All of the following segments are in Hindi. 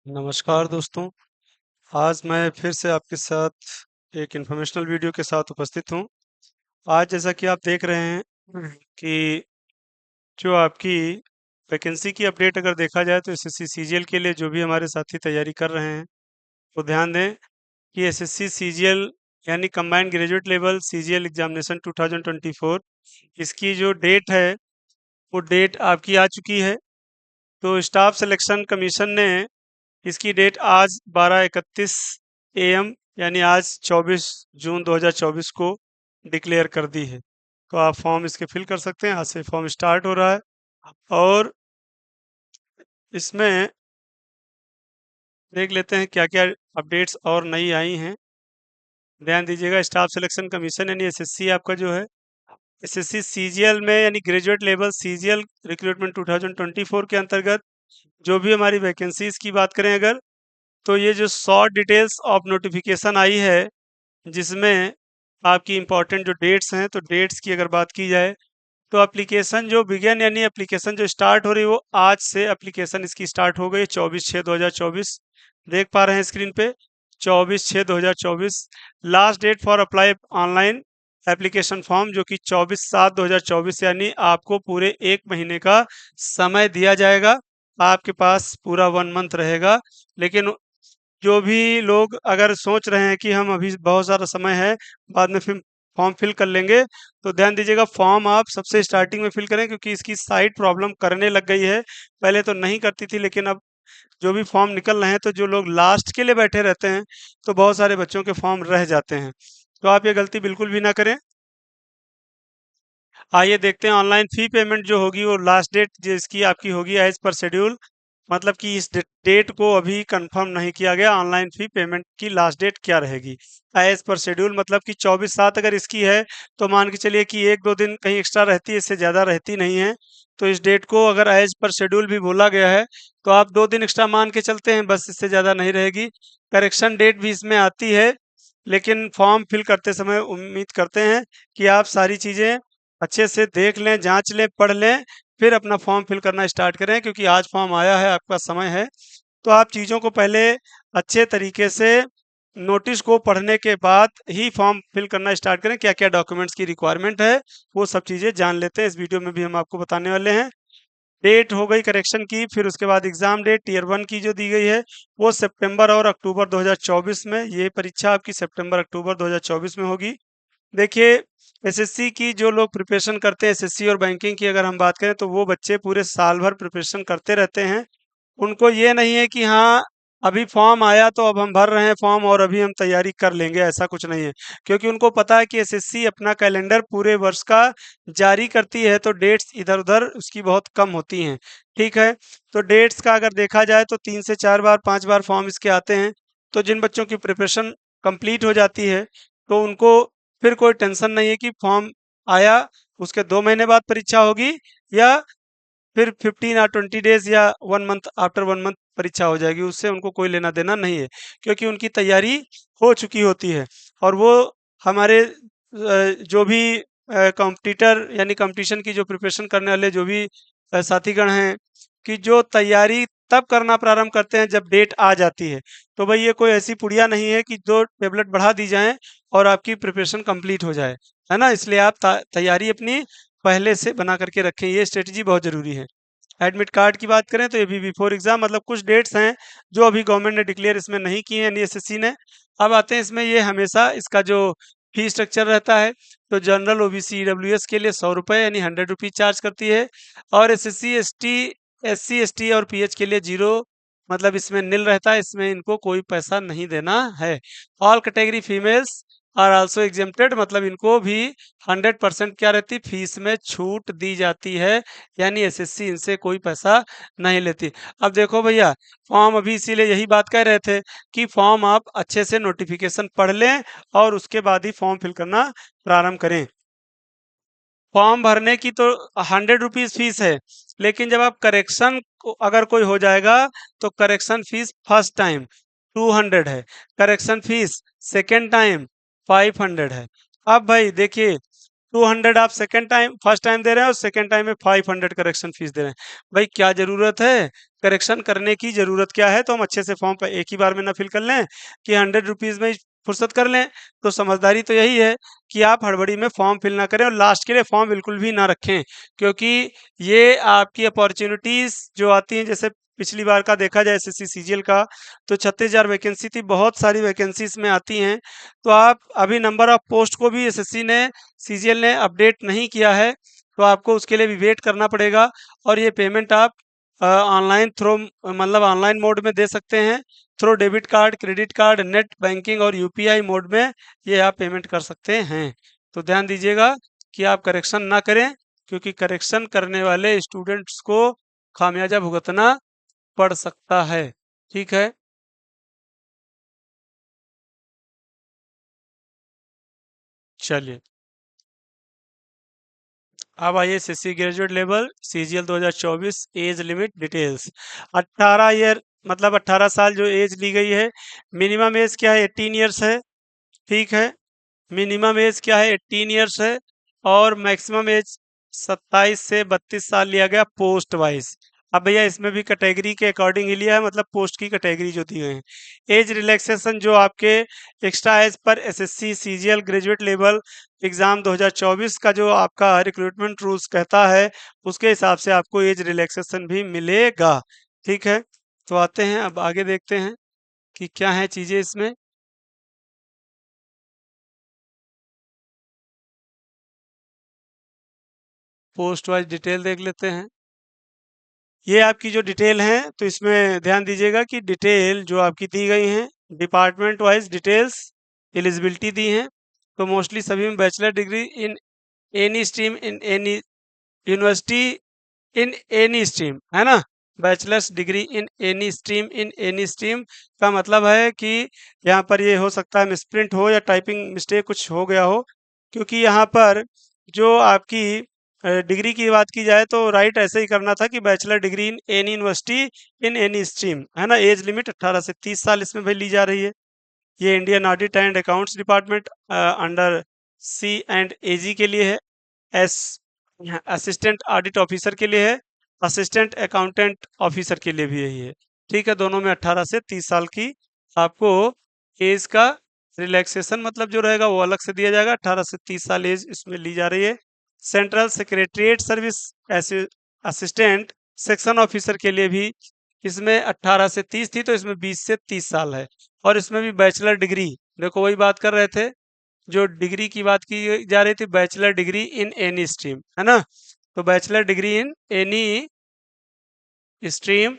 नमस्कार दोस्तों। आज मैं फिर से आपके साथ एक इन्फॉर्मेशनल वीडियो के साथ उपस्थित हूँ। आज जैसा कि आप देख रहे हैं कि जो आपकी वैकेंसी की अपडेट अगर देखा जाए तो एसएससी सीजीएल के लिए जो भी हमारे साथी तैयारी कर रहे हैं वो ध्यान दें कि एसएससी सीजीएल यानी combined graduate level CGL examination 2024 इसकी जो डेट है वो डेट आपकी आ चुकी है। तो स्टाफ सिलेक्शन कमीशन ने इसकी डेट आज 12:31 AM यानी आज 24 जून 2024 को डिक्लेयर कर दी है। तो आप फॉर्म इसके फिल कर सकते हैं। आज से फॉर्म स्टार्ट हो रहा है और इसमें देख लेते हैं क्या क्या अपडेट्स और नई आई हैं। ध्यान दीजिएगा, स्टाफ सिलेक्शन कमीशन यानी एसएससी आपका जो है एसएससी सीजीएल में यानी ग्रेजुएट लेवल सीजीएल रिक्रूटमेंट 2024 के अंतर्गत जो भी हमारी वैकेंसीज की बात करें अगर, तो ये जो शॉर्ट डिटेल्स ऑफ नोटिफिकेशन आई है जिसमें आपकी इम्पोर्टेंट जो डेट्स हैं, तो डेट्स की अगर बात की जाए तो एप्लीकेशन जो बिगन यानी एप्लीकेशन जो स्टार्ट हो रही है वो आज से एप्लीकेशन इसकी स्टार्ट हो गई 24/6/2024। देख पा रहे हैं स्क्रीन पे 24/6/2024। Last date for apply online application form जो कि 24/7/2024 यानी आपको पूरे एक महीने का समय दिया जाएगा। आपके पास पूरा 1 मंथ रहेगा। लेकिन जो भी लोग अगर सोच रहे हैं कि हम अभी बहुत सारा समय है बाद में फिर फॉर्म फिल कर लेंगे, तो ध्यान दीजिएगा फॉर्म आप सबसे स्टार्टिंग में फिल करें क्योंकि इसकी साइट प्रॉब्लम करने लग गई है। पहले तो नहीं करती थी लेकिन अब जो भी फॉर्म निकल रहे हैं तो जो लोग लास्ट के लिए बैठे रहते हैं तो बहुत सारे बच्चों के फॉर्म रह जाते हैं। तो आप ये गलती बिल्कुल भी ना करें। आइए देखते हैं ऑनलाइन फी पेमेंट जो होगी वो लास्ट डेट जिसकी आपकी होगी एज पर शेड्यूल, मतलब कि इस डेट को अभी कंफर्म नहीं किया गया ऑनलाइन फी पेमेंट की लास्ट डेट क्या रहेगी। एज पर शेड्यूल मतलब कि 24/7 अगर इसकी है तो मान के चलिए कि 1-2 दिन कहीं एक्स्ट्रा रहती है, इससे ज़्यादा रहती नहीं है। तो इस डेट को अगर एज पर शेड्यूल भी बोला गया है तो आप 2 दिन एक्स्ट्रा मान के चलते हैं, बस इससे ज़्यादा नहीं रहेगी। करेक्शन डेट भी इसमें आती है, लेकिन फॉर्म फिल करते समय उम्मीद करते हैं कि आप सारी चीज़ें अच्छे से देख लें, जाँच लें, पढ़ लें, फिर अपना फॉर्म फिल करना स्टार्ट करें क्योंकि आज फॉर्म आया है, आपका समय है। तो आप चीज़ों को पहले अच्छे तरीके से नोटिस को पढ़ने के बाद ही फॉर्म फिल करना स्टार्ट करें। क्या-क्या डॉक्यूमेंट्स की रिक्वायरमेंट है, वो सब चीज़ें जान लेते हैं। इस वीडियो में भी हम आपको बताने वाले हैं। डेट हो गई करेक्शन की, फिर उसके बाद एग्ज़ाम डेट टियर 1 की जो दी गई है, वो सितंबर और अक्टूबर 2024 में, ये परीक्षा आपकी सितंबर-अक्टूबर 2024 में होगी। देखिए, एसएससी की जो लोग प्रिपरेशन करते हैं, एसएससी और बैंकिंग की अगर हम बात करें तो वो बच्चे पूरे साल भर प्रिपरेशन करते रहते हैं। उनको ये नहीं है कि हाँ, अभी फॉर्म आया तो अब हम भर रहे हैं फॉर्म और अभी हम तैयारी कर लेंगे, ऐसा कुछ नहीं है। क्योंकि उनको पता है कि एसएससी अपना कैलेंडर पूरे वर्ष का जारी करती है तो डेट्स इधर-उधर उसकी बहुत कम होती हैं। ठीक है? तो डेट्स का अगर देखा जाए तो 3 से 4 बार 5 बार फॉर्म इसके आते हैं। तो जिन बच्चों की प्रिपरेशन कंप्लीट हो जाती है तो उनको फिर कोई टेंशन नहीं है कि फॉर्म आया, उसके 2 महीने बाद परीक्षा होगी या फिर 15 या 20 डेज़ या 1 मंथ आफ्टर 1 मंथ परीक्षा हो जाएगी, उससे उनको कोई लेना-देना नहीं है, क्योंकि उनकी तैयारी हो चुकी होती है। और वो हमारे जो भी कॉम्पिटिटर यानी कॉम्पिटिशन की जो प्रिपरेशन करने वाले जो भी साथीगण हैं, कि जो तैयारी तब करना प्रारंभ करते हैं जब डेट आ जाती है। तो भई ये कोई ऐसी पुड़िया नहीं है कि 2 टेबलेट बढ़ा दी जाएँ और आपकी प्रिपरेशन कंप्लीट हो जाए, है ना? इसलिए आप तैयारी अपनी पहले से बना करके रखें, ये स्ट्रेटजी बहुत ज़रूरी है। एडमिट कार्ड की बात करें तो ये भी बिफोर एग्ज़ाम, मतलब कुछ डेट्स हैं जो अभी गवर्नमेंट ने डिक्लेयर इसमें नहीं की हैं यानी एसएससी ने। अब आते हैं इसमें, ये हमेशा इसका जो फी स्ट्रक्चर रहता है, तो जनरल ओबीसी ईडब्ल्यूएस के लिए ₹100 यानी ₹100 चार्ज करती है और एसएससी, एसटी, एससी, एसटी और पीएच के लिए 0, मतलब इसमें निल रहता है, इसमें इनको कोई पैसा नहीं देना है। All category females are also exempted, मतलब इनको भी 100% क्या रहती फीस में छूट दी जाती है, यानी एसएससी इनसे कोई पैसा नहीं लेती। अब देखो भैया, फॉर्म अभी इसीलिए यही बात कह रहे थे कि फॉर्म आप अच्छे से नोटिफिकेशन पढ़ लें और उसके बाद ही फॉर्म फिल करना प्रारंभ करें। फॉर्म भरने की तो ₹100 फीस है, लेकिन जब आप करेक्शन को अगर कोई हो जाएगा तो करेक्शन फीस फर्स्ट टाइम 200 है, करेक्शन फीस सेकंड टाइम 500 है। अब भाई देखिए, 200 आप सेकंड टाइम फर्स्ट टाइम दे रहे हैं और सेकंड टाइम में 500 करेक्शन फीस दे रहे हैं। भाई क्या जरूरत है, करेक्शन करने की जरूरत क्या है? तो हम अच्छे से फॉर्म पर एक ही बार में ना फिल कर लें कि 100 रुपीज में ही फुर्सत कर लें। तो समझदारी तो यही है कि आप हड़बड़ी में फॉर्म फिल ना करें और लास्ट के लिए फॉर्म बिल्कुल भी ना रखें, क्योंकि ये आपकी अपॉर्चुनिटीज जो आती हैं, जैसे पिछली बार का देखा जाए एसएससी सीजीएल का, तो 36,000 वैकेंसी थी, बहुत सारी वैकेंसीज में आती हैं। तो आप अभी नंबर ऑफ पोस्ट को भी एसएससी ने सीजीएल ने अपडेट नहीं किया है, तो आपको उसके लिए भी वेट करना पड़ेगा। और ये पेमेंट आप ऑनलाइन थ्रो मतलब ऑनलाइन मोड में दे सकते हैं, through debit card, credit card, net banking और यूपीआई मोड में ये आप पेमेंट कर सकते हैं। तो ध्यान दीजिएगा कि आप करेक्शन ना करें, क्योंकि करेक्शन करने वाले स्टूडेंट्स को खामियाजा भुगतना पड़ सकता है। ठीक है। चलिए, अब आइए SSC graduate level CGL 2024 age limit details. 18 year मतलब 18 साल जो एज ली गई है, मिनिमम एज क्या है? 18 ईयर्स है। ठीक है, मिनिमम एज क्या है? 18 ईयर्स है। और मैक्सिमम एज 27 से 32 साल लिया गया पोस्ट वाइज। अब भैया इसमें भी कैटेगरी के अकॉर्डिंग ही लिया है, मतलब पोस्ट की कैटेगरी जो दी गई है। एज रिलैक्सेशन जो आपके एक्स्ट्रा एज पर SSC CGL graduate level exam 2024 का जो आपका रिक्रूटमेंट रूल्स कहता है, उसके हिसाब से आपको एज रिलैक्सेशन भी मिलेगा। ठीक है, तो आते हैं अब आगे देखते हैं कि क्या है चीजें इसमें। पोस्ट वाइज डिटेल देख लेते हैं। ये आपकी जो डिटेल है, तो इसमें ध्यान दीजिएगा कि डिटेल जो आपकी दी गई हैं, डिपार्टमेंट वाइज डिटेल्स, एलिजिबिलिटी दी हैं। तो मोस्टली सभी में bachelor degree in any stream in any university in any stream, है ना। Bachelors degree in any stream का मतलब है कि यहाँ पर ये हो सकता है मिसप्रिंट हो या टाइपिंग मिस्टेक कुछ हो गया हो, क्योंकि यहाँ पर जो आपकी डिग्री की बात की जाए तो राइट ऐसे ही करना था कि bachelor degree in any university in any stream, है ना। एज लिमिट 18 से 30 साल इसमें भाई ली जा रही है। ये Indian audit and accounts department under C and AG के लिए है। एस असिस्टेंट ऑडिट ऑफिसर के लिए है। असिस्टेंट अकाउंटेंट ऑफिसर के लिए भी यही है। ठीक है, दोनों में 18 से 30 साल की आपको एज का रिलैक्सेशन मतलब जो रहेगा वो अलग से दिया जाएगा। 18 से 30 साल एज इसमें ली जा रही है। Central secretariat service assistant section officer के लिए भी इसमें 18 से 30 थी, तो इसमें 20 से 30 साल है। और इसमें भी बैचलर डिग्री, देखो वही बात कर रहे थे, जो डिग्री की बात की जा रही थी, bachelor degree in any stream, है ना। तो bachelor degree in any stream,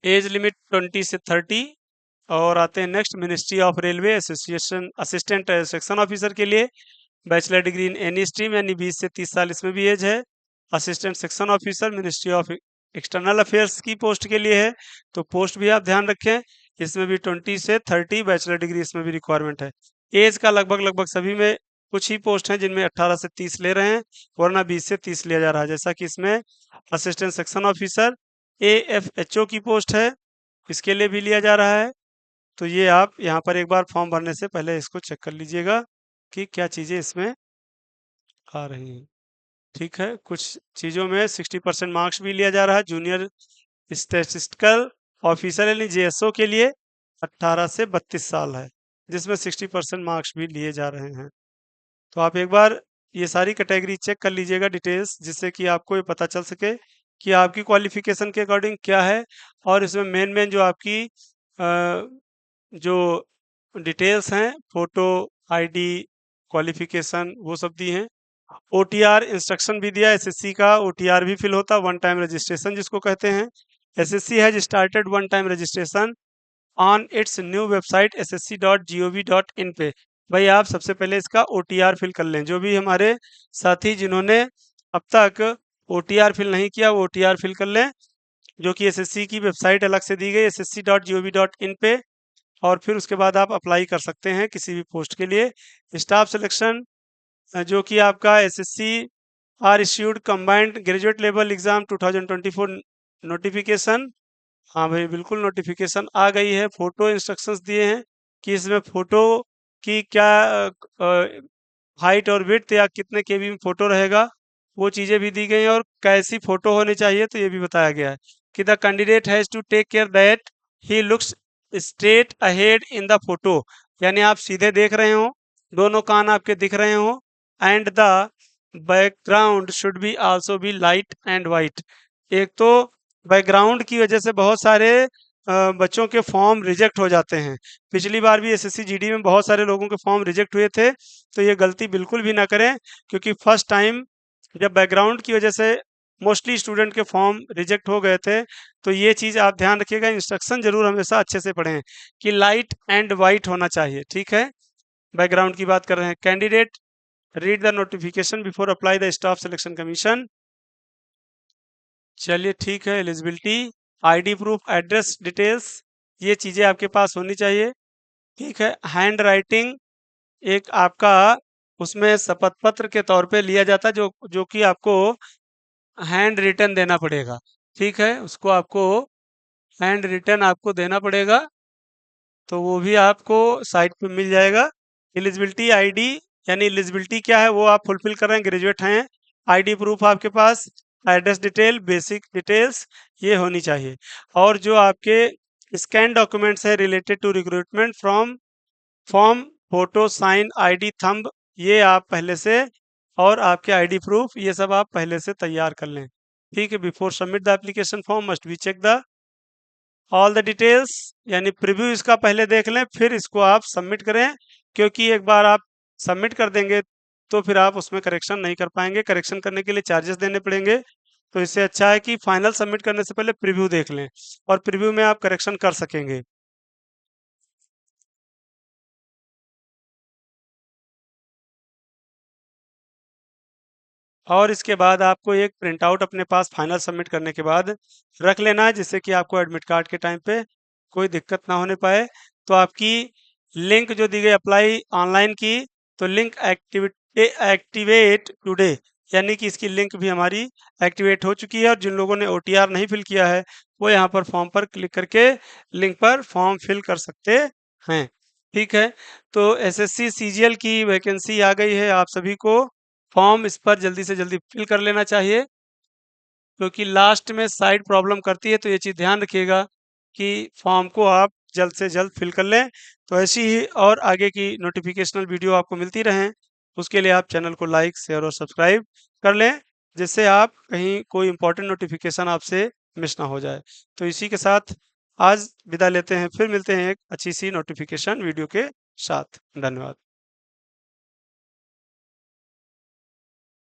age limit 20 से 30। और आते हैं next, ministry of railway association assistant section officer के लिए bachelor degree in any stream, यानी 20 से 30 साल इसमें भी एज है। Assistant section officer ministry of external affairs की पोस्ट के लिए है, तो पोस्ट भी आप ध्यान रखें, इसमें भी 20 से 30 बैचलर डिग्री इसमें भी रिक्वायरमेंट है। एज का लगभग लगभग सभी में कुछ ही पोस्ट हैं जिनमें 18 से 30 ले रहे हैं, वरना 20 से 30 लिया जा रहा है। जैसा कि इसमें असिस्टेंट सेक्शन ऑफिसर एएफएचओ की पोस्ट है, इसके लिए भी लिया जा रहा है। तो ये आप यहाँ पर एक बार फॉर्म भरने से पहले इसको चेक कर लीजिएगा कि क्या चीज़ें इसमें आ रही हैं। ठीक है, कुछ चीज़ों में 60% मार्क्स भी लिया जा रहा है। जूनियर स्टैटिस्टिकल ऑफिसर यानी जेएसओ के लिए 18 से 32 साल है, जिसमें 60% मार्क्स भी लिए जा रहे हैं। तो आप एक बार ये सारी कैटेगरी चेक कर लीजिएगा डिटेल्स, जिससे कि आपको ये पता चल सके कि आपकी क्वालिफिकेशन के अकॉर्डिंग क्या है। और इसमें मेन मेन जो आपकी जो डिटेल्स हैं, फोटो, आईडी, क्वालिफिकेशन, वो सब दी हैं। ओटीआर इंस्ट्रक्शन भी दिया, एसएससी का ओटीआर भी फिल होता, वन टाइम रजिस्ट्रेशन जिसको कहते हैं। SSC has started one time registration on it's new website ssc.gov.in पे। भाई आप सबसे पहले इसका ओटीआर फिल कर लें। जो भी हमारे साथी जिन्होंने अब तक ओटीआर फिल नहीं किया, वो ओटीआर फिल कर लें, जो कि एसएससी की वेबसाइट अलग से दी गई ssc.gov.in पे। और फिर उसके बाद आप अप्लाई कर सकते हैं किसी भी पोस्ट के लिए। स्टाफ सिलेक्शन जो कि आपका SSC are issued combined graduate level exam 2024 notification. हाँ भाई बिल्कुल नोटिफिकेशन आ गई है। फोटो इंस्ट्रक्शंस दिए हैं कि इसमें फोटो कि क्या हाइट और विड्थ या कितने केबी में फोटो रहेगा, वो चीज़ें भी दी गई हैं, और कैसी फोटो होनी चाहिए तो ये भी बताया गया है कि the candidate has to take care that he looks straight ahead in the photo, यानी आप सीधे देख रहे हो, दोनों कान आपके दिख रहे हो, and the background should be also be light and white. एक तो बैकग्राउंड की वजह से बहुत सारे बच्चों के फॉर्म रिजेक्ट हो जाते हैं। पिछली बार भी एसएससी जीडी में बहुत सारे लोगों के फॉर्म रिजेक्ट हुए थे, तो ये गलती बिल्कुल भी ना करें, क्योंकि फर्स्ट टाइम जब बैकग्राउंड की वजह से मोस्टली स्टूडेंट के फॉर्म रिजेक्ट हो गए थे, तो ये चीज़ आप ध्यान रखिएगा, इंस्ट्रक्शन जरूर हमेशा अच्छे से पढ़ें कि लाइट एंड वाइट होना चाहिए, ठीक है। बैकग्राउंड की बात कर रहे हैं। Candidate read the notification before apply the staff selection commission. चलिए ठीक है। Eligibility, ID proof, address details, ये चीज़ें आपके पास होनी चाहिए, ठीक है। हैंड राइटिंग एक आपका उसमें शपथ पत्र के तौर पे लिया जाता है, जो जो कि आपको हैंड रिटन देना पड़ेगा, ठीक है। उसको आपको हैंड रिटन आपको देना पड़ेगा, तो वो भी आपको साइट पे मिल जाएगा। एलिजिबिलिटी आईडी, यानी एलिजिबिलिटी क्या है वो आप फुलफिल कर रहे हैं, ग्रेजुएट हैं, आईडी प्रूफ आपके पास, एड्रेस डिटेल, बेसिक डिटेल्स, ये होनी चाहिए। और जो आपके स्कैन डॉक्यूमेंट्स है related to recruitment from form, photo, sign, ID, thumb, ये आप पहले से, और आपके आईडी प्रूफ, ये सब आप पहले से तैयार कर लें, ठीक है। Before submit the application form must be check the all the details, यानी प्रीव्यू इसका पहले देख लें, फिर इसको आप सबमिट करें, क्योंकि एक बार आप सबमिट कर देंगे तो फिर आप उसमें करेक्शन नहीं कर पाएंगे, करेक्शन करने के लिए चार्जेस देने पड़ेंगे। तो इससे अच्छा है कि फाइनल सबमिट करने से पहले प्रीव्यू देख लें, और प्रीव्यू में आप करेक्शन कर सकेंगे। और इसके बाद आपको एक प्रिंट आउट अपने पास फाइनल सबमिट करने के बाद रख लेना है, जिससे कि आपको एडमिट कार्ड के टाइम पे कोई दिक्कत ना होने पाए। तो आपकी लिंक जो दी गई अप्लाई ऑनलाइन की, तो लिंक एक्टिवेट टुडे, यानी कि इसकी लिंक भी हमारी एक्टिवेट हो चुकी है, और जिन लोगों ने ओटीआर नहीं फिल किया है वो यहाँ पर फॉर्म पर क्लिक करके लिंक पर फॉर्म फिल कर सकते हैं, ठीक है। तो एसएससी सीजीएल की वैकेंसी आ गई है, आप सभी को फॉर्म इस पर जल्दी से जल्दी फिल कर लेना चाहिए, क्योंकि लास्ट में साइड प्रॉब्लम करती है, तो ये चीज़ ध्यान रखिएगा कि फॉर्म को आप जल्द से जल्द फिल कर लें। तो ऐसी ही और आगे की नोटिफिकेशनल वीडियो आपको मिलती रहें, उसके लिए आप चैनल को लाइक, शेयर और सब्सक्राइब कर लें, जिससे आप कहीं कोई इंपॉर्टेंट नोटिफिकेशन आपसे मिस ना हो जाए। तो इसी के साथ आज विदा लेते हैं, फिर मिलते हैं एक अच्छी सी नोटिफिकेशन वीडियो के साथ। धन्यवाद।